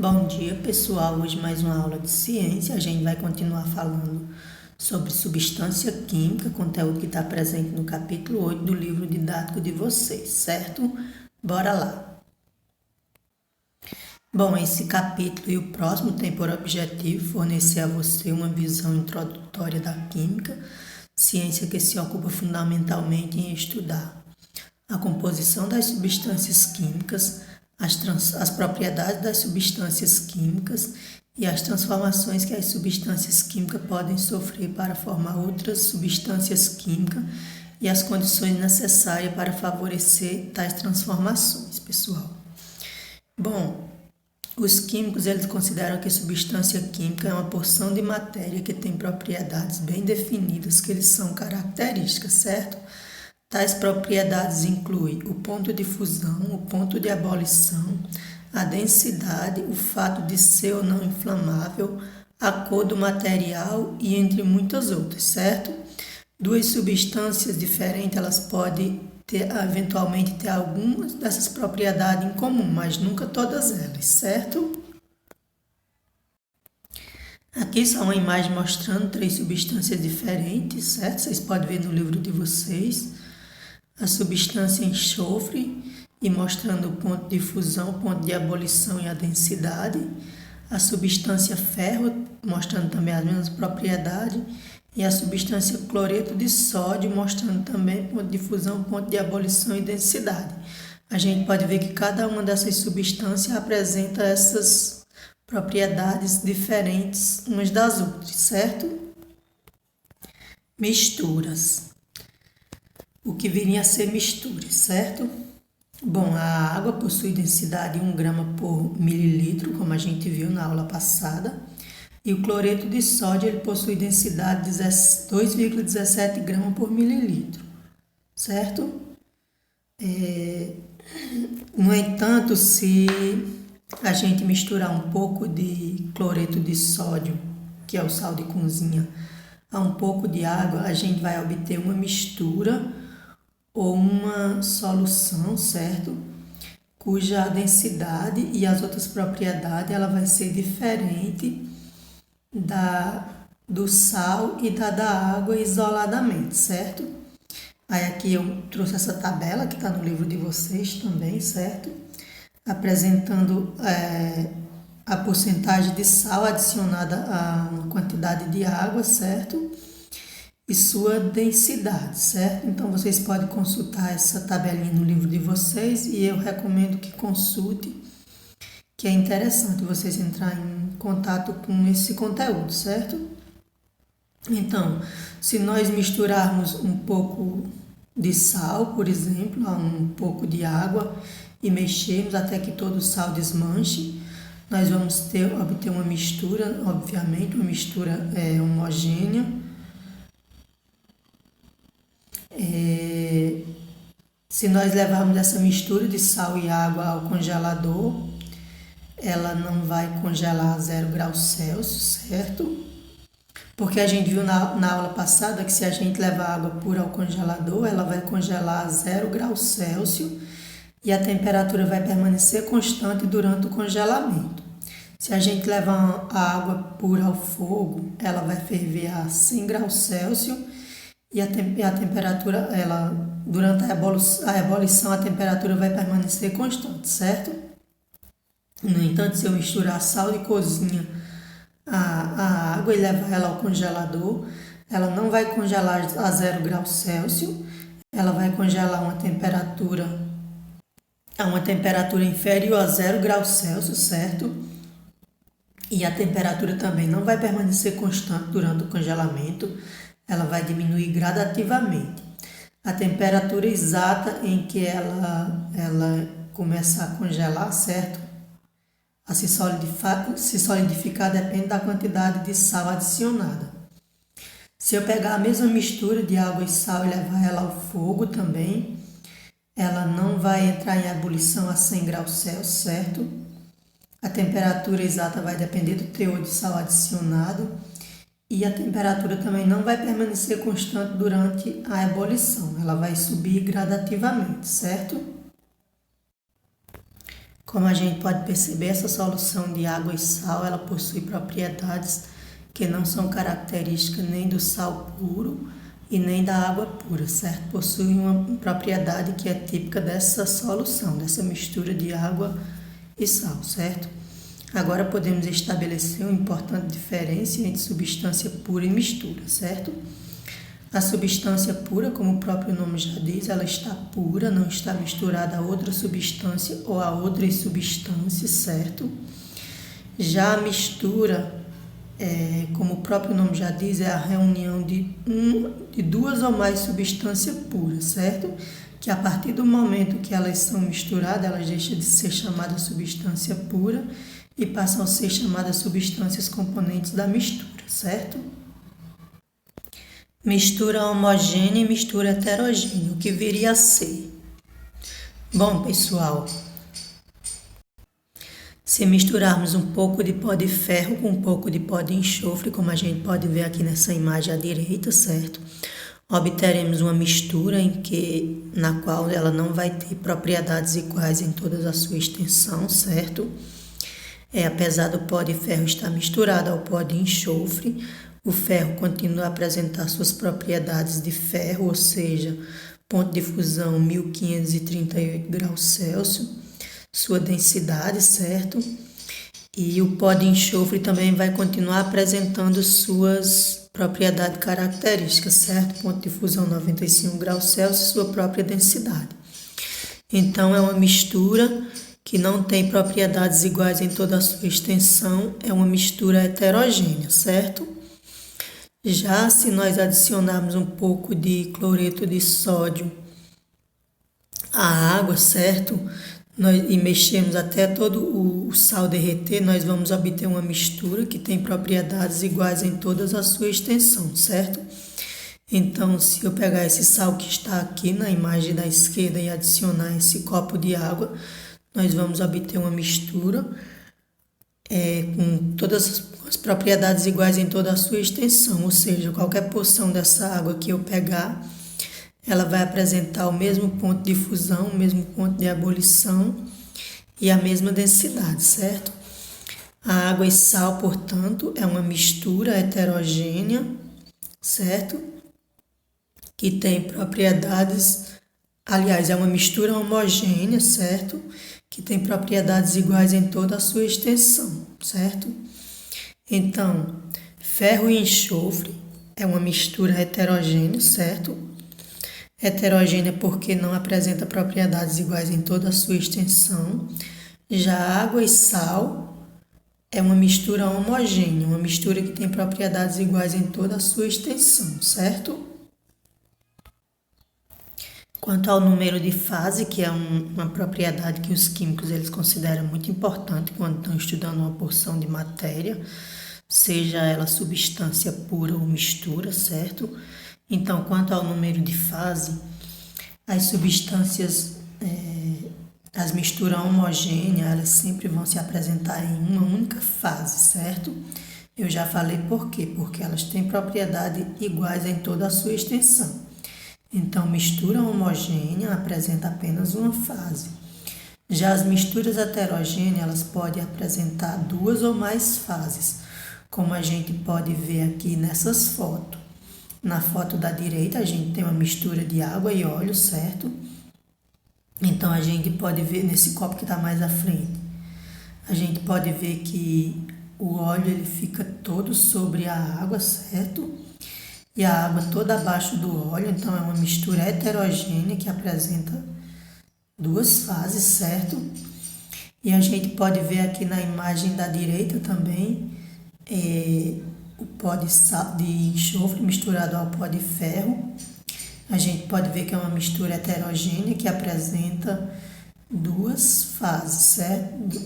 Bom dia, pessoal. Hoje mais uma aula de ciência. A gente vai continuar falando sobre substância química, conteúdo que está presente no capítulo 8 do livro didático de vocês, certo? Bora lá. Bom, esse capítulo e o próximo tem por objetivo fornecer a você uma visão introdutória da química, ciência que se ocupa fundamentalmente em estudar a composição das substâncias químicas, as propriedades das substâncias químicas e as transformações que as substâncias químicas podem sofrer para formar outras substâncias químicas e as condições necessárias para favorecer tais transformações, pessoal. Bom, os químicos eles consideram que substância química é uma porção de matéria que tem propriedades bem definidas, que eles são características, certo? Tais propriedades incluem o ponto de fusão, o ponto de ebulição, a densidade, o fato de ser ou não inflamável, a cor do material e entre muitas outras, certo? Duas substâncias diferentes, elas podem eventualmente ter algumas dessas propriedades em comum, mas nunca todas elas, certo? Aqui está uma imagem mostrando três substâncias diferentes, certo? Vocês podem ver no livro de vocês. A substância enxofre e mostrando o ponto de fusão, o ponto de ebulição e a densidade. A substância ferro, mostrando também as mesmas propriedades. E a substância cloreto de sódio, mostrando também ponto de fusão, ponto de ebulição e densidade. A gente pode ver que cada uma dessas substâncias apresenta essas propriedades diferentes umas das outras, certo? Misturas. O que viria a ser mistura, certo? Bom, a água possui densidade de 1 grama por mililitro, como a gente viu na aula passada, e o cloreto de sódio ele possui densidade de 2,17 gramas por mililitro, certo? No entanto, se a gente misturar um pouco de cloreto de sódio, que é o sal de cozinha, a um pouco de água, a gente vai obter uma mistura ou uma solução, certo? Cuja densidade e as outras propriedades ela vai ser diferente do sal e da água isoladamente, certo? Aí aqui eu trouxe essa tabela que está no livro de vocês também, certo? Apresentando a porcentagem de sal adicionada a uma quantidade de água, certo? E sua densidade, certo? Então, vocês podem consultar essa tabelinha no livro de vocês e eu recomendo que consulte, que é interessante vocês entrarem em contato com esse conteúdo, certo? Então, se nós misturarmos um pouco de sal, por exemplo, a um pouco de água e mexermos até que todo o sal desmanche, nós vamos obter uma mistura, obviamente, uma mistura homogênea. Se nós levarmos essa mistura de sal e água ao congelador, ela não vai congelar a 0 graus Celsius, certo? Porque a gente viu na aula passada que se a gente levar água pura ao congelador, ela vai congelar a 0 graus Celsius e a temperatura vai permanecer constante durante o congelamento. Se a gente levar a água pura ao fogo, ela vai ferver a 100 graus Celsius e a temperatura, durante a ebulição, a temperatura vai permanecer constante, certo? No entanto, se eu misturar sal de cozinha a água e levar ela ao congelador, ela não vai congelar a 0 graus Celsius, ela vai congelar a uma temperatura inferior a 0 graus Celsius, certo? E a temperatura também não vai permanecer constante durante o congelamento, ela vai diminuir gradativamente. A temperatura exata em que ela começa a congelar, certo? A se solidificar depende da quantidade de sal adicionada. Se eu pegar a mesma mistura de água e sal e levar ela ao fogo também, ela não vai entrar em ebulição a 100 graus Celsius, certo? A temperatura exata vai depender do teor de sal adicionado e a temperatura também não vai permanecer constante durante a ebulição, ela vai subir gradativamente, certo? Como a gente pode perceber, essa solução de água e sal, ela possui propriedades que não são características nem do sal puro e nem da água pura, certo? Possui uma propriedade que é típica dessa solução, dessa mistura de água e sal, certo? Agora podemos estabelecer uma importante diferença entre substância pura e mistura, certo? A substância pura, como o próprio nome já diz, ela está pura, não está misturada a outra substância ou a outras substâncias, certo? Já a mistura, como o próprio nome já diz, é a reunião de duas ou mais substâncias puras, certo? Que a partir do momento que elas são misturadas, elas deixam de ser chamadas substância pura e passam a ser chamadas substâncias componentes da mistura, certo? Mistura homogênea e mistura heterogênea, o que viria a ser? Bom, pessoal, se misturarmos um pouco de pó de ferro com um pouco de pó de enxofre, como a gente pode ver aqui nessa imagem à direita, certo? Obteremos uma mistura na qual ela não vai ter propriedades iguais em toda a sua extensão, certo? Apesar do pó de ferro estar misturado ao pó de enxofre, o ferro continua a apresentar suas propriedades de ferro, ou seja, ponto de fusão 1538 graus Celsius, sua densidade, certo? E o pó de enxofre também vai continuar apresentando suas propriedades características, certo? Ponto de fusão 95 graus Celsius, sua própria densidade. Então, é uma mistura que não tem propriedades iguais em toda a sua extensão, é uma mistura heterogênea, certo? Já se nós adicionarmos um pouco de cloreto de sódio à água, certo? E mexermos até todo o sal derreter, nós vamos obter uma mistura que tem propriedades iguais em toda a sua extensão, certo? Então, se eu pegar esse sal que está aqui na imagem da esquerda e adicionar esse copo de água, nós vamos obter uma mistura com todas as propriedades iguais em toda a sua extensão, ou seja, qualquer porção dessa água que eu pegar, ela vai apresentar o mesmo ponto de fusão, o mesmo ponto de ebulição e a mesma densidade, certo? A água e sal, portanto, é uma mistura heterogênea, certo? Que tem propriedades, aliás, é uma mistura homogênea, certo? Que tem propriedades iguais em toda a sua extensão, certo? Então, ferro e enxofre é uma mistura heterogênea, certo? Heterogênea porque não apresenta propriedades iguais em toda a sua extensão. Já água e sal é uma mistura homogênea, uma mistura que tem propriedades iguais em toda a sua extensão, certo? Quanto ao número de fase, que é uma propriedade que os químicos eles consideram muito importante quando estão estudando uma porção de matéria, seja ela substância pura ou mistura, certo? Então, quanto ao número de fase, as substâncias, as misturas homogêneas, elas sempre vão se apresentar em uma única fase, certo? Eu já falei por quê? Porque elas têm propriedades iguais em toda a sua extensão. Então, mistura homogênea apresenta apenas uma fase. Já as misturas heterogêneas, elas podem apresentar duas ou mais fases, como a gente pode ver aqui nessas fotos. Na foto da direita, a gente tem uma mistura de água e óleo, certo? Então, a gente pode ver nesse copo que está mais à frente, a gente pode ver que o óleo ele fica todo sobre a água, certo? E a água toda abaixo do óleo, então é uma mistura heterogênea que apresenta duas fases, certo? E a gente pode ver aqui na imagem da direita também o pó de enxofre misturado ao pó de ferro. A gente pode ver que é uma mistura heterogênea que apresenta duas fases, certo?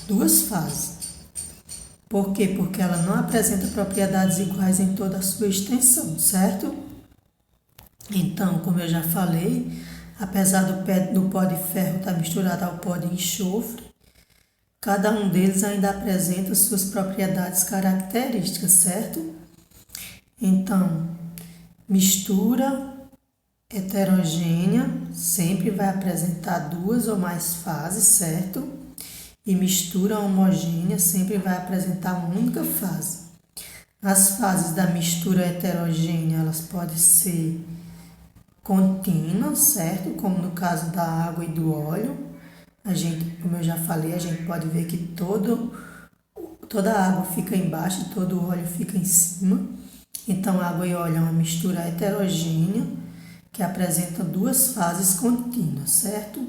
Duas fases. Por quê? Porque ela não apresenta propriedades iguais em toda a sua extensão, certo? Então, como eu já falei, apesar do pó de ferro estar misturado ao pó de enxofre, cada um deles ainda apresenta suas propriedades características, certo? Então, mistura heterogênea sempre vai apresentar duas ou mais fases, certo? E mistura homogênea sempre vai apresentar uma única fase. As fases da mistura heterogênea, elas podem ser contínuas, certo? Como no caso da água e do óleo. Como eu já falei, a gente pode ver que toda a água fica embaixo e todo o óleo fica em cima. Então, água e óleo é uma mistura heterogênea que apresenta duas fases contínuas, certo?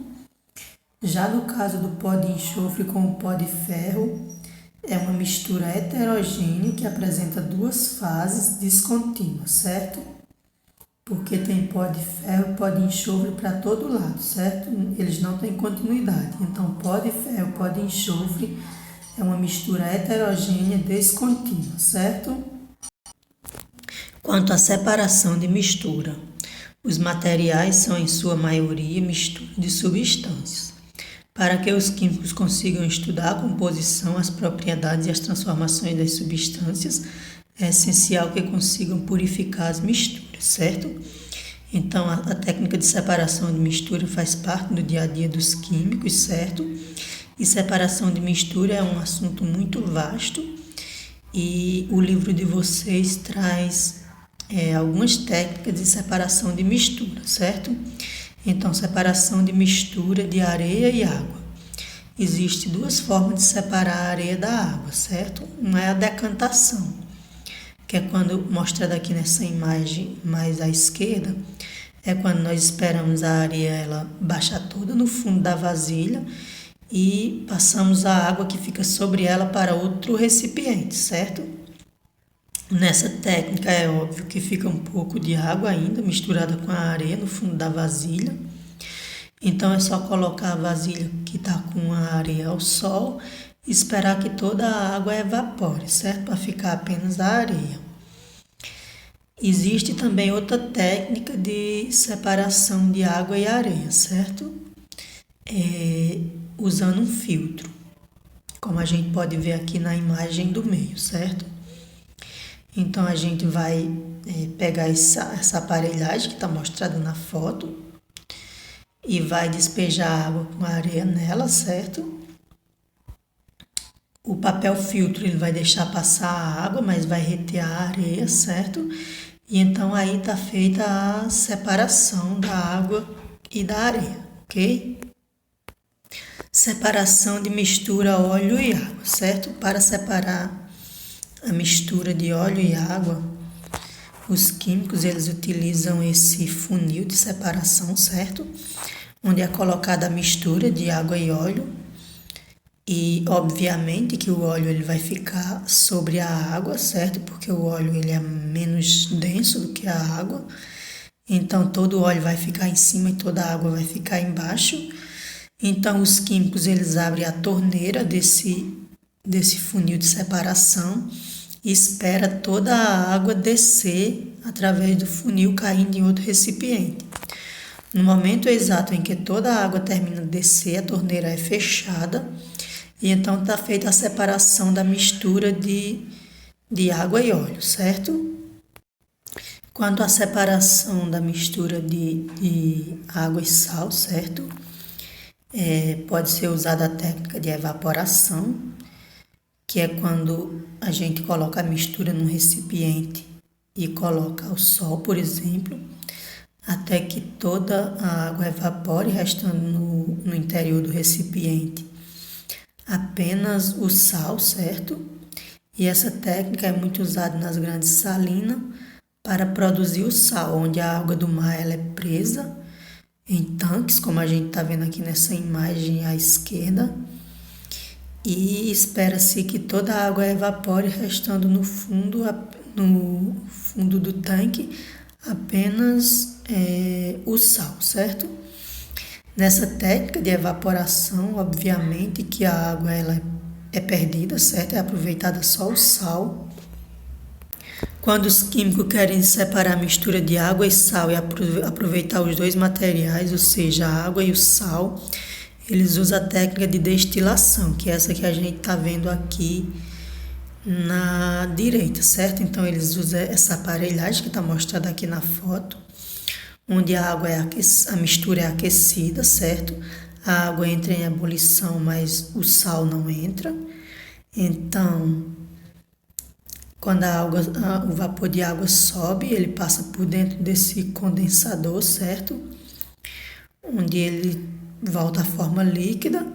Já no caso do pó de enxofre com o pó de ferro, é uma mistura heterogênea que apresenta duas fases descontínuas, certo? Porque tem pó de ferro e pó de enxofre para todo lado, certo? Eles não têm continuidade. Então, pó de ferro e pó de enxofre é uma mistura heterogênea descontínua, certo? Quanto à separação de mistura, os materiais são, em sua maioria, mistura de substâncias. Para que os químicos consigam estudar a composição, as propriedades e as transformações das substâncias, é essencial que consigam purificar as misturas, certo? Então, a técnica de separação de mistura faz parte do dia a dia dos químicos, certo? E separação de mistura é um assunto muito vasto e o livro de vocês traz algumas técnicas de separação de mistura, certo? Então, separação de mistura de areia e água. Existem duas formas de separar a areia da água, certo? Uma é a decantação, que é quando, mostrada aqui nessa imagem mais à esquerda, é quando nós esperamos a areia ela baixar toda no fundo da vasilha e passamos a água que fica sobre ela para outro recipiente, certo? Nessa técnica é óbvio que fica um pouco de água ainda misturada com a areia no fundo da vasilha. Então é só colocar a vasilha que está com a areia ao sol e esperar que toda a água evapore, certo? Para ficar apenas a areia. Existe também outra técnica de separação de água e areia, certo? Usando um filtro, como a gente pode ver aqui na imagem do meio, certo? Então, a gente vai pegar essa aparelhagem que está mostrada na foto e vai despejar água com areia nela, certo? O papel filtro ele vai deixar passar a água, mas vai reter a areia, certo? E então aí está feita a separação da água e da areia, ok? Separação de mistura óleo e água, certo? Para separar a mistura de óleo e água, os químicos eles utilizam esse funil de separação, certo? Onde é colocada a mistura de água e óleo e obviamente que o óleo ele vai ficar sobre a água, certo? Porque o óleo ele é menos denso do que a água, então todo o óleo vai ficar em cima e toda a água vai ficar embaixo. Então os químicos eles abrem a torneira desse funil de separação e espera toda a água descer através do funil caindo em outro recipiente. No momento exato em que toda a água termina de descer, a torneira é fechada e então está feita a separação da mistura de água e óleo, certo? Quanto à separação da mistura de água e sal, certo? Pode ser usada a técnica de evaporação, que é quando a gente coloca a mistura num recipiente e coloca ao sol, por exemplo, até que toda a água evapore, restando no interior do recipiente apenas o sal, certo? E essa técnica é muito usada nas grandes salinas para produzir o sal, onde a água do mar ela é presa em tanques, como a gente está vendo aqui nessa imagem à esquerda, e espera-se que toda a água evapore, restando no fundo do tanque apenas o sal, certo? Nessa técnica de evaporação, obviamente que a água ela é perdida, certo? É aproveitada só o sal. Quando os químicos querem separar a mistura de água e sal e aproveitar os dois materiais, ou seja, a água e o sal, eles usam a técnica de destilação, que é essa que a gente está vendo aqui na direita, certo? Então, eles usam essa aparelhagem que está mostrada aqui na foto, onde a mistura é aquecida, certo? A água entra em ebulição, mas o sal não entra. Então, quando o vapor de água sobe, ele passa por dentro desse condensador, certo? Onde ele volta à forma líquida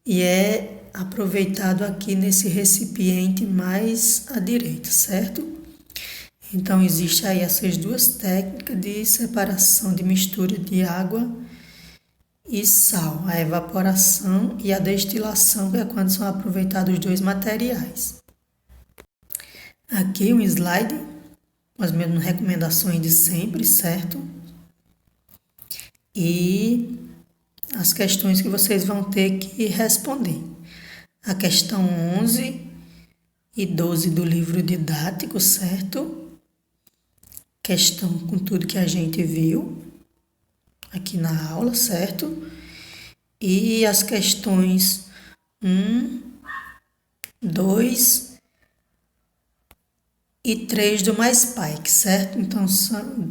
e é aproveitado aqui nesse recipiente mais à direita, certo? Então, existe aí essas duas técnicas de separação de mistura de água e sal, a evaporação e a destilação, que é quando são aproveitados os dois materiais. Aqui um slide com as mesmas recomendações de sempre, certo? E as questões que vocês vão ter que responder. A questão 11 e 12 do livro didático, certo? Questão com tudo que a gente viu aqui na aula, certo? E as questões 1, 2 e 3 do Mais Pike, certo? Então,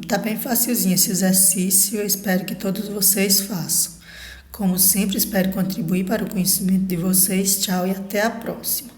tá bem facilzinho esse exercício, eu espero que todos vocês façam. Como sempre, espero contribuir para o conhecimento de vocês. Tchau e até a próxima.